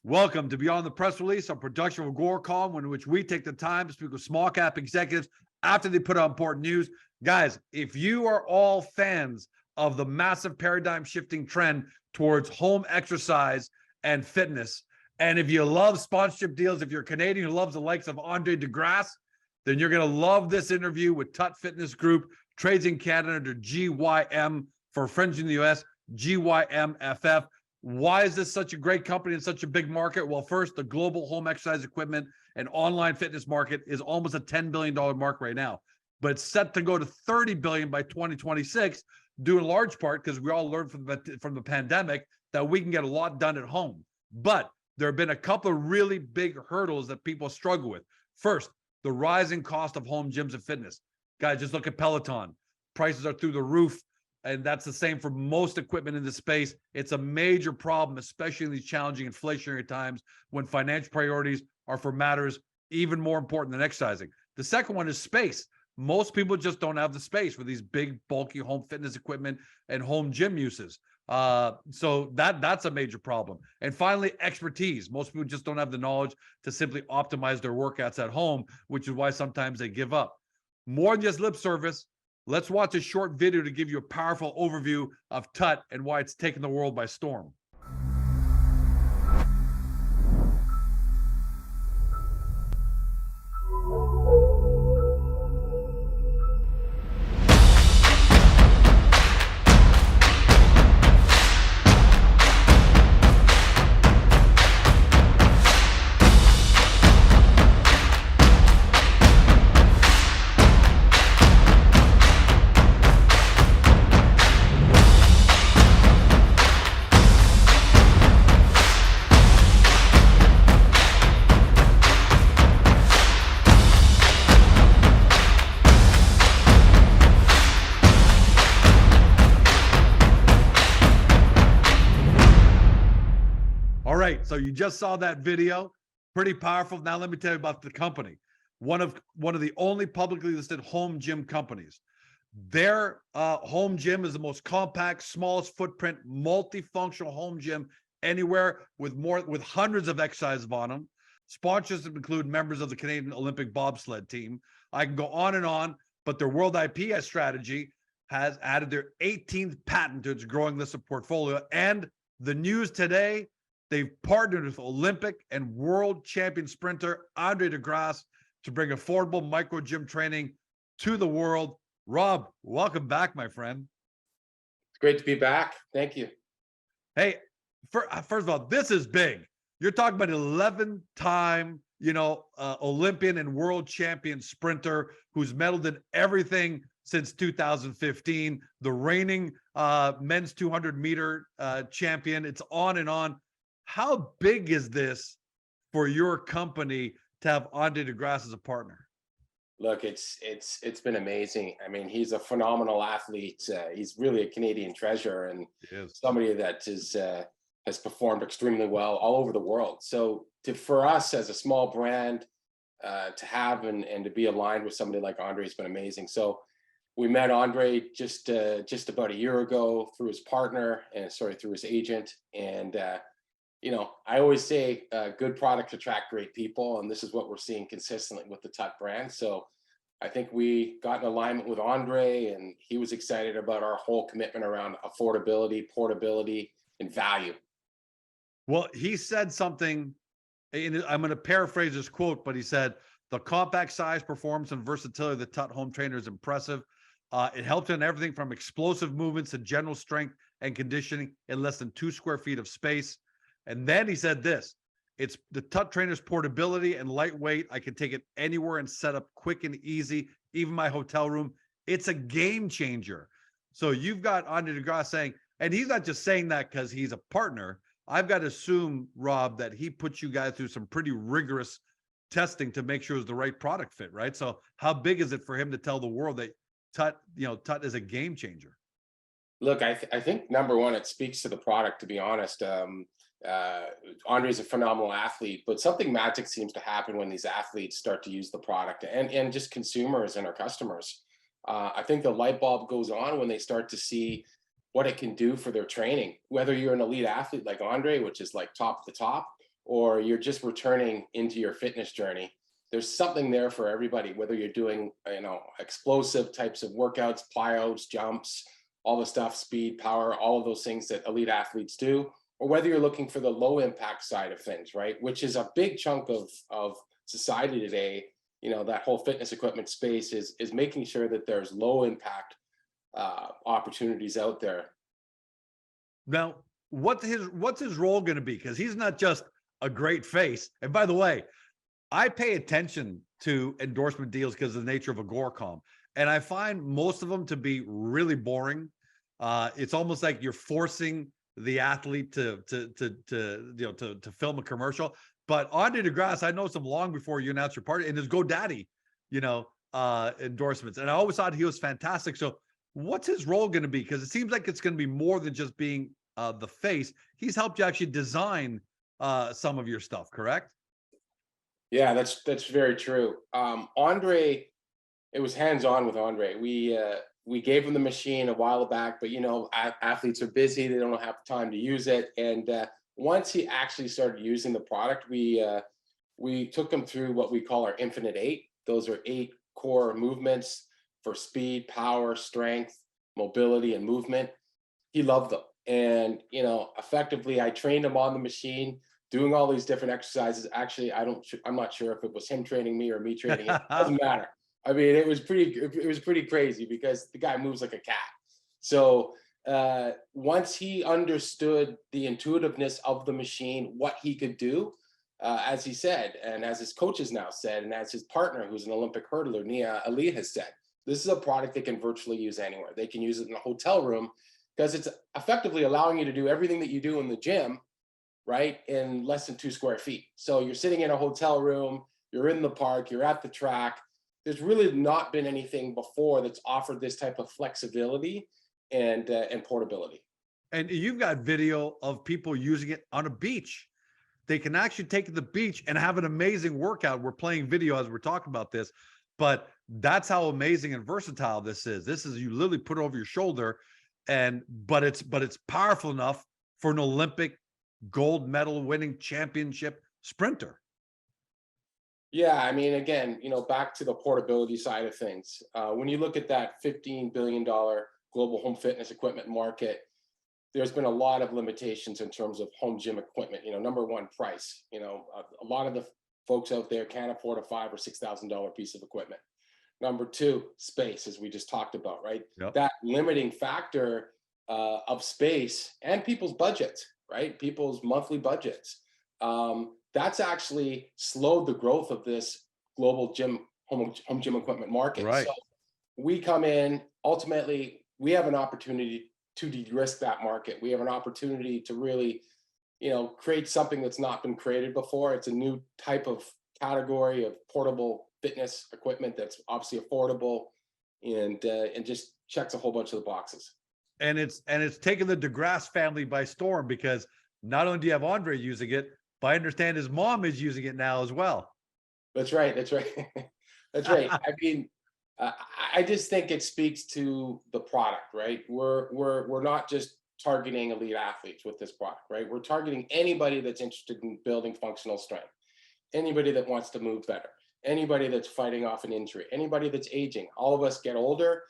Welcome to Beyond the Press Release, a production of Gore Column, in which we take the time to speak with small cap executives after they put out important news. Guys, if you are all fans of the massive paradigm shifting trend towards home exercise and fitness, and if you love sponsorship deals, if you're a Canadian who loves the likes of Andre de Grasse, then you're going to love this interview with TUT Fitness Group, trades in Canada under GYM, for friends in the US, GYMFF. Why is this such a great company and such a big market? Well, first, the global home exercise equipment and online fitness market is almost a $10 billion mark right now, but it's set to go to $30 billion by 2026, due in large part because we all learned from the pandemic that we can get a lot done at home. But there have been a couple of really big hurdles that people struggle with. First, the rising cost of home gyms and fitness. Guys, just look at Peloton. Prices are through the roof. And that's the same for most equipment in the space. It's a major problem, especially in these challenging inflationary times when financial priorities are for matters even more important than exercising. The second one is space. Most people just don't have the space for these big, bulky home fitness equipment and home gym uses. So that's a major problem. And finally, expertise. Most people just don't have the knowledge to simply optimize their workouts at home, which is why sometimes they give up. More than just lip service. Let's watch a short video to give you a powerful overview of TUT and why it's taken the world by storm. All right, so you just saw that video, pretty powerful. Now let me tell you about the company. One of the only publicly listed home gym companies. Their home gym is the most compact, smallest footprint, multifunctional home gym anywhere, with hundreds of exercises on them. Sponsors include members of the Canadian Olympic bobsled team. I can go on, but their world IP strategy has added their 18th patent to its growing list of portfolio. And the news today, they've partnered with Olympic and world champion sprinter Andre de Grasse to bring affordable micro gym training to the world. Rob, welcome back, my friend. It's great to be back. Thank you. Hey, first of all, this is big. You're talking about an 11-time, Olympian and world champion sprinter who's medaled in everything since 2015, the reigning men's 200-meter champion. It's on and on. How big is this for your company to have Andre de Grasse as a partner? Look, it's been amazing. I mean, he's a phenomenal athlete. He's really a Canadian treasure and somebody that has performed extremely well all over the world. So for us as a small brand to have and to be aligned with somebody like Andre has been amazing. So we met Andre just about a year ago through his partner through his agent. And I always say good products attract great people, and this is what we're seeing consistently with the TUT brand. So I think we got in alignment with Andre, and he was excited about our whole commitment around affordability, portability, and value. Well, he said something, and I'm going to paraphrase his quote, but he said, the compact size, performance, and versatility of the TUT home trainer is impressive. It helps in everything from explosive movements to general strength and conditioning in less than 2 square feet of space. And then he said this, it's the TUT Trainer's portability and lightweight. I can take it anywhere and set up quick and easy, even my hotel room. It's a game changer. So you've got Andre de Grasse saying, and he's not just saying that because he's a partner. I've got to assume, Rob, that he put you guys through some pretty rigorous testing to make sure it's the right product fit, right? So how big is it for him to tell the world that TUT is a game changer? Look, I think number one, it speaks to the product, to be honest. Andre's a phenomenal athlete, but something magic seems to happen when these athletes start to use the product and just consumers and our customers. I think the light bulb goes on when they start to see what it can do for their training, whether you're an elite athlete like Andre, which is like top of the top, or you're just returning into your fitness journey, there's something there for everybody, whether you're doing, explosive types of workouts, plyos, jumps, all the stuff, speed, power, all of those things that elite athletes do, or whether you're looking for the low impact side of things, right? Which is a big chunk of society today. That whole fitness equipment space is making sure that there's low impact opportunities out there. Now, what's his role going to be? Because he's not just a great face. And by the way, I pay attention to endorsement deals because of the nature of Agoracom, and I find most of them to be really boring. It's almost like you're forcing the athlete to film a commercial. But Andre de Grasse, I know some long before you announced your party, and his GoDaddy, endorsements, and I always thought he was fantastic. So, what's his role going to be? Because it seems like it's going to be more than just being the face. He's helped you actually design some of your stuff, correct? Yeah, that's very true. Andre, it was hands-on with Andre. We gave him the machine a while back, but athletes are busy; they don't have time to use it. And once he actually started using the product, we took him through what we call our Infinite 8. Those are 8 core movements for speed, power, strength, mobility, and movement. He loved them, and effectively, I trained him on the machine, doing all these different exercises. Actually, I'm not sure if it was him training me or me training him. Doesn't matter. I mean, it was pretty crazy because the guy moves like a cat. So once he understood the intuitiveness of the machine, what he could do, as he said, and as his coaches now said, and as his partner, who's an Olympic hurdler, Nia Ali, has said, this is a product they can virtually use anywhere. They can use it in a hotel room because it's effectively allowing you to do everything that you do in the gym, right, in less than 2 square feet. So you're sitting in a hotel room, you're in the park, you're at the track. There's really not been anything before that's offered this type of flexibility and portability. And you've got video of people using it on a beach. They can actually take it to the beach and have an amazing workout. We're playing video as we're talking about this, but that's how amazing and versatile this is. This is, you literally put it over your shoulder, but it's powerful enough for an Olympic gold medal winning championship sprinter. Yeah, I mean, again, back to the portability side of things. When you look at that $15 billion global home fitness equipment market, there's been a lot of limitations in terms of home gym equipment. Number one, price. A lot of the folks out there can't afford a $5,000 or $6,000 piece of equipment. Number two, space, as we just talked about, right? Yep. That limiting factor of space and people's budgets, right? People's monthly budgets. That's actually slowed the growth of this global home gym equipment market. Right. So we come in, ultimately, we have an opportunity to de-risk that market. We have an opportunity to really, create something that's not been created before. It's a new type of category of portable fitness equipment that's obviously affordable and just checks a whole bunch of the boxes. And it's taken the DeGrasse family by storm, because not only do you have Andre using it, but I understand his mom is using it now as well. That's right. That's right. That's right. I mean, I just think it speaks to the product, right? We're not just targeting elite athletes with this product, right? We're targeting anybody that's interested in building functional strength, anybody that wants to move better, anybody that's fighting off an injury, anybody that's aging. All of us get older.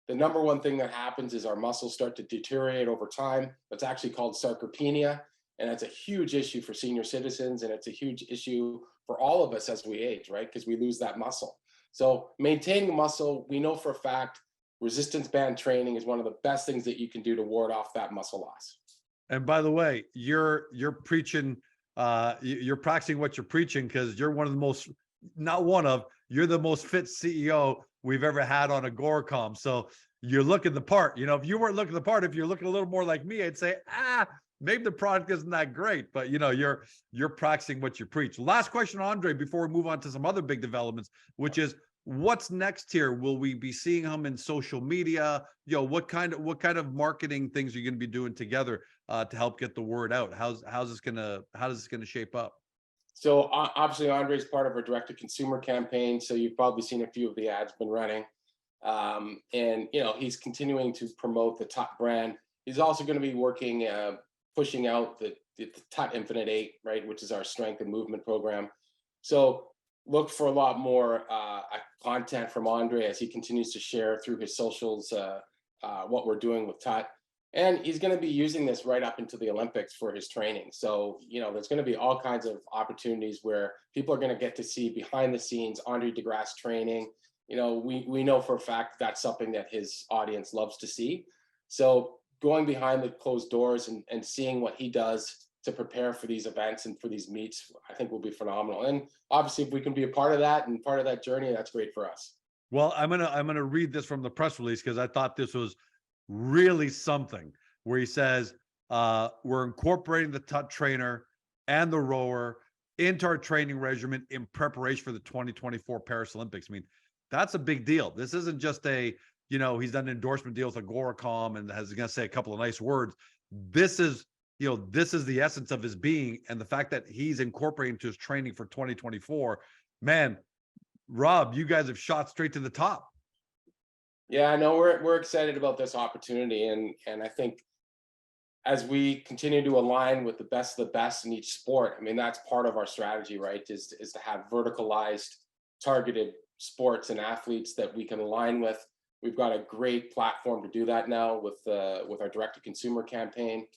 The number one thing that happens is our muscles start to deteriorate over time. That's actually called sarcopenia. And that's a huge issue for senior citizens. And it's a huge issue for all of us as we age, right? Because we lose that muscle. So maintaining muscle, we know for a fact, resistance band training is one of the best things that you can do to ward off that muscle loss. And by the way, you're preaching, you're practicing what you're preaching, because you're one of the most, you're the most fit CEO we've ever had on Agoracom. So you're looking the part. If you weren't looking the part, if you're looking a little more like me, I'd say, maybe the product isn't that great, but you're practicing what you preach. Last question, Andre, before we move on to some other big developments, which is, what's next here? Will we be seeing him in social media? What kind of marketing things are you going to be doing together to help get the word out? How does this gonna shape up? So obviously Andre's part of our direct-to-consumer campaign. So you've probably seen a few of the ads been running. And he's continuing to promote the TUT brand. He's also going to be working pushing out the TUT Infinite 8, right, which is our strength and movement program. So look for a lot more content from Andre as he continues to share through his socials what we're doing with TUT. And he's going to be using this right up into the Olympics for his training. So, there's going to be all kinds of opportunities where people are going to get to see behind the scenes Andre de Grasse training. We know for a fact that's something that his audience loves to see. So going behind the closed doors and seeing what he does to prepare for these events and for these meets, I think will be phenomenal. And obviously, if we can be a part of that and part of that journey, that's great for us. Well, I'm gonna read this from the press release because I thought this was really something, where he says, we're incorporating the TUT Trainer and the Rower into our training regimen in preparation for the 2024 Paris Olympics. I mean, that's a big deal. This isn't just he's done endorsement deals with Agoracom and is going to say a couple of nice words. This is, this is the essence of his being, and the fact that he's incorporating to his training for 2024, man, Rob, you guys have shot straight to the top. Yeah, I know we're excited about this opportunity, and I think as we continue to align with the best of the best in each sport, I mean, that's part of our strategy, right? Is to have verticalized, targeted sports and athletes that we can align with. We've got a great platform to do that now with our direct-to-consumer campaign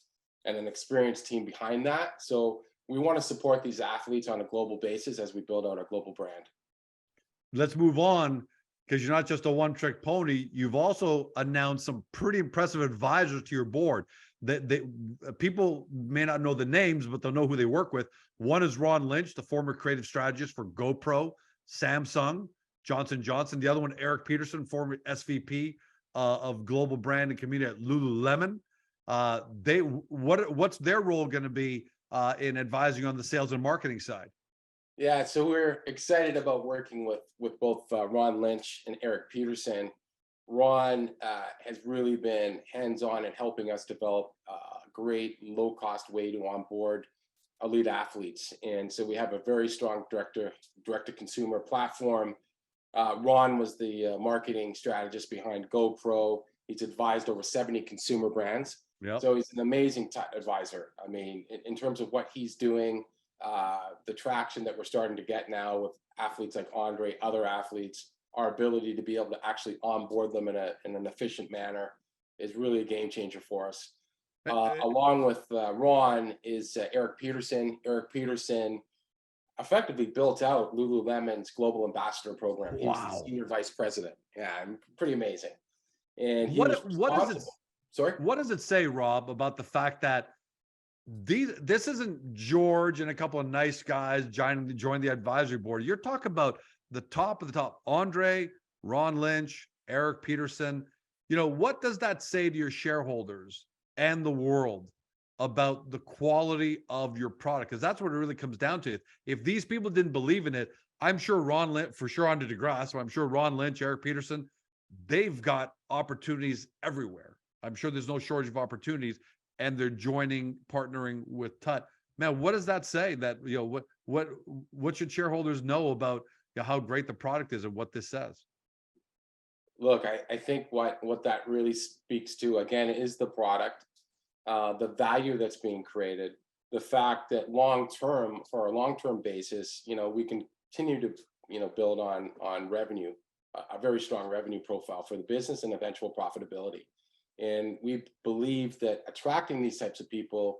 and an experienced team behind that. So we want to support these athletes on a global basis as we build out our global brand. Let's move on, because you're not just a one-trick pony. You've also announced some pretty impressive advisors to your board. That people may not know the names, but they'll know who they work with. One is Ron Lynch, the former creative strategist for GoPro, Samsung, Johnson & Johnson. The other one, Eric Peterson, former SVP of global brand and community at Lululemon. What's their role going to be in advising on the sales and marketing side? Yeah, so we're excited about working with both Ron Lynch and Eric Peterson. Ron has really been hands-on in helping us develop a great low-cost way to onboard elite athletes. And so we have a very strong direct-to-consumer platform. Ron was the marketing strategist behind GoPro. He's advised over 70 consumer brands. Yep. So he's an amazing advisor. I mean, in terms of what he's doing, the traction that we're starting to get now with athletes like Andre, other athletes, our ability to be able to actually onboard them in an efficient manner is really a game changer for us. Along with Ron is Eric Peterson. Eric Peterson effectively built out Lululemon's global ambassador program. He was the senior vice president. Yeah, pretty amazing. And what does it say, Rob, about the fact that this isn't George and a couple of nice guys join the advisory board? You're talking about the top of the top: Andre, Ron Lynch, Eric Peterson. What does that say to your shareholders and the world about the quality of your product? Because that's what it really comes down to. If these people didn't believe in it, I'm sure Ron Lynch, for sure Andre de Grasse, so I'm sure Ron Lynch, Eric Peterson, they've got opportunities everywhere. I'm sure there's no shortage of opportunities, and they're partnering with TUT. Man, what does that say? That what should shareholders know about how great the product is and what this says? Look, I think what that really speaks to, again, is the product, the value that's being created, the fact that for a long-term basis, we can continue to build on revenue, a very strong revenue profile for the business and eventual profitability. And we believe that attracting these types of people,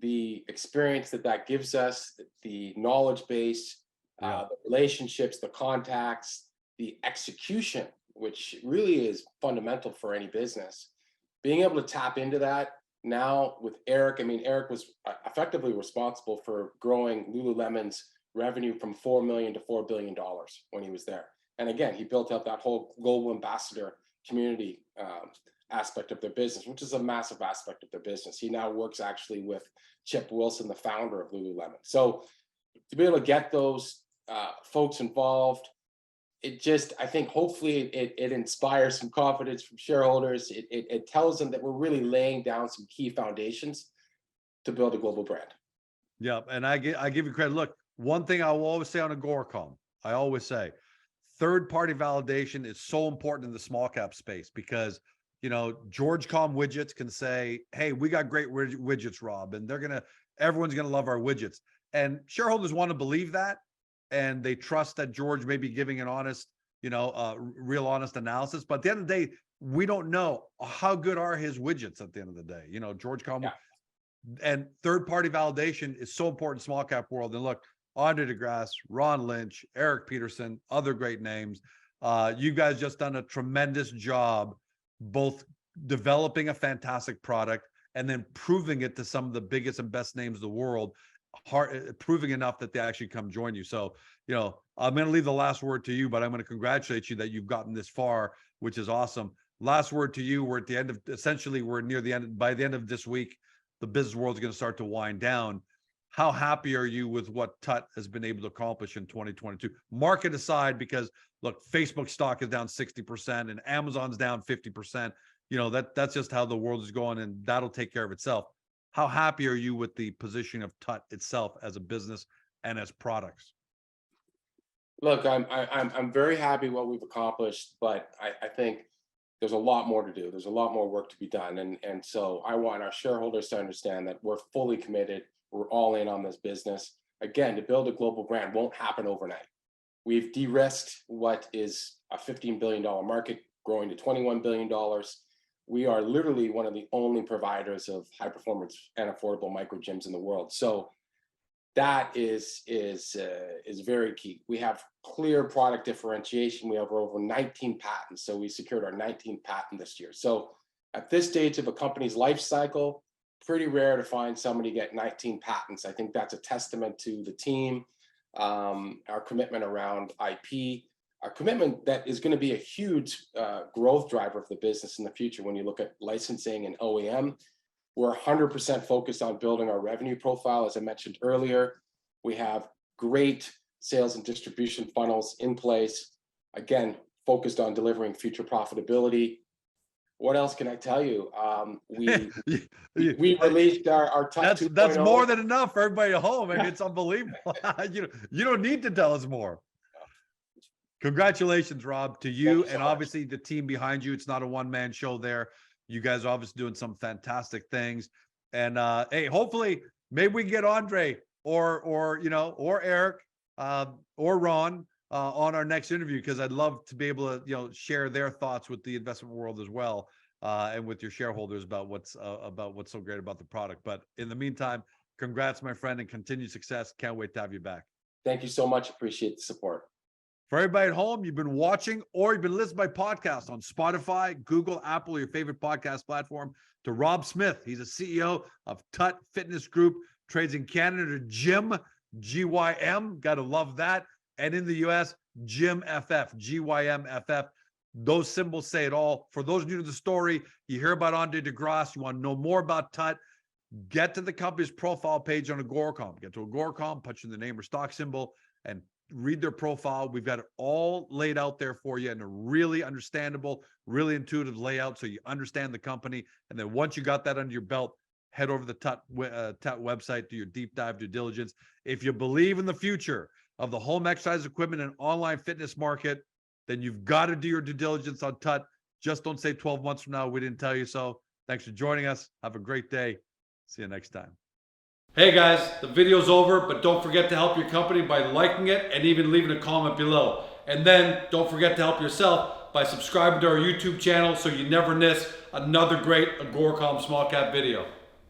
the experience that gives us, the knowledge base, the relationships, the contacts, the execution, which really is fundamental for any business, being able to tap into that now with Eric. I mean, Eric was effectively responsible for growing Lululemon's revenue from $4 million to $4 billion when he was there. And again, he built out that whole global ambassador community aspect of their business, which is a massive aspect of their business. He now works actually with Chip Wilson, the founder of Lululemon. So to be able to get those folks involved, I think hopefully it inspires some confidence from shareholders. It tells them that we're really laying down some key foundations to build a global brand. Yeah, and I give you credit. Look, one thing I will always say on Agoracom, I always say, third-party validation is so important in the small cap space, because George Com Widgets can say, hey, we got great widgets, Rob, and everyone's going to love our widgets. And shareholders want to believe that. And they trust that George may be giving an honest, real honest analysis. But at the end of the day, we don't know how good are his widgets at the end of the day. George Com. Yeah. And third-party validation is so important in small cap world. And look, Andre DeGrasse, Ron Lynch, Eric Peterson, other great names. You guys just done a tremendous job, both developing a fantastic product and then proving it to some of the biggest and best names in the world, proving enough that they actually come join you. So, I'm going to leave the last word to you, but I'm going to congratulate you that you've gotten this far, which is awesome. Last word to you. We're at the end of, essentially, we're near the end. By the end of this week, the business world is going to start to wind down. How happy are you with what TUT has been able to accomplish in 2022? Market aside, because look, Facebook stock is down 60% and Amazon's down 50%. That's just how the world is going, and that'll take care of itself. How happy are you with the position of TUT itself as a business and as products? Look, I'm very happy what we've accomplished, but I think there's a lot more to do. There's a lot more work to be done. And so I want our shareholders to understand that we're fully committed. We're all in on this business. Again, to build a global brand won't happen overnight. We've de-risked what is a $15 billion market growing to $21 billion. We are literally one of the only providers of high performance and affordable micro gyms in the world. So that is very key. We have clear product differentiation. We have over 19 patents. So we secured our 19th patent this year. So at this stage of a company's life cycle, pretty rare to find somebody get 19 patents. I think that's a testament to the team, our commitment around IP, our commitment that is going to be a huge growth driver of the business in the future. When you look at licensing and OEM, we're 100% focused on building our revenue profile. As I mentioned earlier, we have great sales and distribution funnels in place. Again, focused on delivering future profitability. What else can I tell you? We released our TUT 2.0. That's more than enough for everybody at home. I mean, it's unbelievable. You don't need to tell us more. Congratulations, Rob, to you and obviously the team behind you. It's not a one-man show there. You guys are obviously doing some fantastic things. And hey, hopefully maybe we can get Andre or Eric or Ron on our next interview, because I'd love to be able to share their thoughts with the investment world as well, and with your shareholders about what's so great about the product. But in the meantime, congrats, my friend, and continued success. Can't wait to have you back. Thank you so much. Appreciate the support. For everybody at home, you've been watching or you've been listening by podcast on Spotify, Google, Apple, or your favorite podcast platform, to Rob Smith. He's a CEO of TUT Fitness Group, trades in Canada, GYM, GYM, gotta love that. And in the US, GYMFF, GYMFF. Those symbols say it all. For those new to the story, you hear about Andre DeGrasse, you want to know more about TUT, get to the company's profile page on Agoracom. Get to Agoracom, punch in the name or stock symbol, and read their profile. We've got it all laid out there for you in a really understandable, really intuitive layout, so you understand the company. And then once you got that under your belt, head over to the TUT website, do your deep dive due diligence. If you believe in the future of the home exercise equipment and online fitness market, then you've got to do your due diligence on TUT. Just don't say 12 months from now we didn't tell you so. Thanks for joining us. Have a great day. See you next time. Hey guys, the video's over, but don't forget to help your company by liking it and even leaving a comment below. And then don't forget to help yourself by subscribing to our YouTube channel so you never miss another great Agoracom small cap video.